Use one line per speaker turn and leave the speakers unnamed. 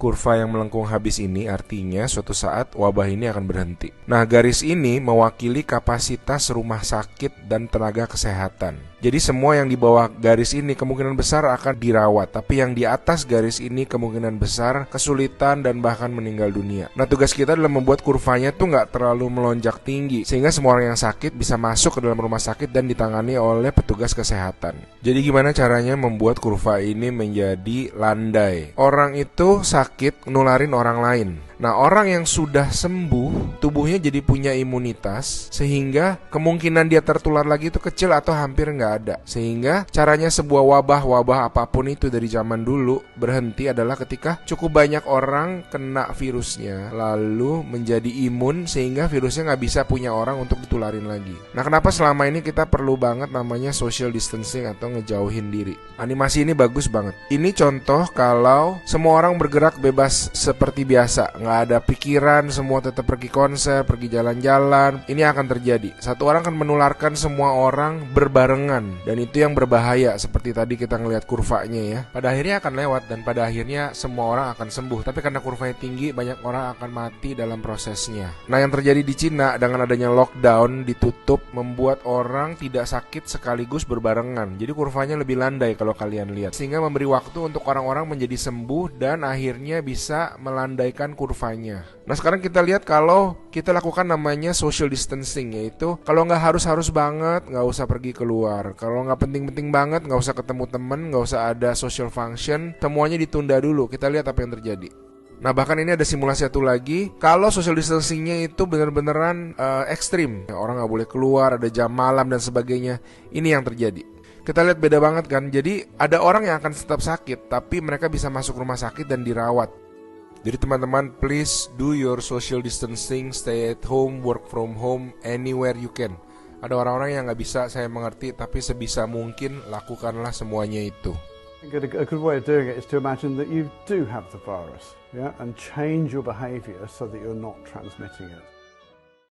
kurva yang melengkung habis ini artinya suatu saat wabah ini akan berhenti. Nah, garis ini mewakili kapasitas rumah sakit dan tenaga kesehatan. Jadi semua yang di bawah garis ini kemungkinan besar akan dirawat, tapi yang di atas garis ini kemungkinan besar kesulitan dan bahkan meninggal dunia. Nah, tugas kita adalah membuat kurvanya tuh nggak terlalu melonjak tinggi, sehingga semua orang yang sakit bisa masuk ke dalam rumah sakit dan ditangani oleh petugas kesehatan. Jadi gimana caranya membuat kurva ini menjadi landai? Orang itu sakit nularin orang lain. Nah, orang yang sudah sembuh, tubuhnya jadi punya imunitas, sehingga kemungkinan dia tertular lagi itu kecil atau hampir nggak ada. Sehingga caranya sebuah wabah apapun itu dari zaman dulu berhenti adalah ketika cukup banyak orang kena virusnya, lalu menjadi imun sehingga virusnya nggak bisa punya orang untuk ditularin lagi. Nah, kenapa selama ini kita perlu banget namanya social distancing atau ngejauhin diri? Animasi ini bagus banget. Ini contoh kalau semua orang bergerak bebas seperti biasa, nggak ada pikiran, semua tetap pergi konser, pergi jalan-jalan. Ini akan terjadi. Satu orang akan menularkan semua orang berbarengan, dan itu yang berbahaya. Seperti tadi kita ngelihat kurvanya ya. Pada akhirnya akan lewat dan pada akhirnya semua orang akan sembuh. Tapi karena kurvanya tinggi, banyak orang akan mati dalam prosesnya. Nah, yang terjadi di Cina dengan adanya lockdown, ditutup, membuat orang tidak sakit sekaligus berbarengan. Jadi kurvanya lebih landai kalau kalian lihat, sehingga memberi waktu untuk orang-orang menjadi sembuh dan akhirnya bisa melandaikan kurvanya. Nah, sekarang kita lihat kalau kita lakukan namanya social distancing, yaitu kalau nggak harus banget, nggak usah pergi keluar. Kalau nggak penting-penting banget, nggak usah ketemu temen, nggak usah ada social function, semuanya ditunda dulu. Kita lihat apa yang terjadi. Nah, bahkan ini ada simulasi satu lagi. Kalau social distancingnya itu bener-beneran ekstrim, orang nggak boleh keluar, ada jam malam dan sebagainya. Ini yang terjadi. Kita lihat beda banget kan. Jadi ada orang yang akan tetap sakit, tapi mereka bisa masuk rumah sakit dan dirawat. Jadi teman-teman, please do your social distancing, stay at home, work from home, anywhere you can. Ada orang-orang yang nggak bisa, saya mengerti, tapi sebisa mungkin lakukanlah semuanya itu.
A good way of doing it is to imagine that you do have the virus, yeah, and change your behavior so that you're not transmitting it.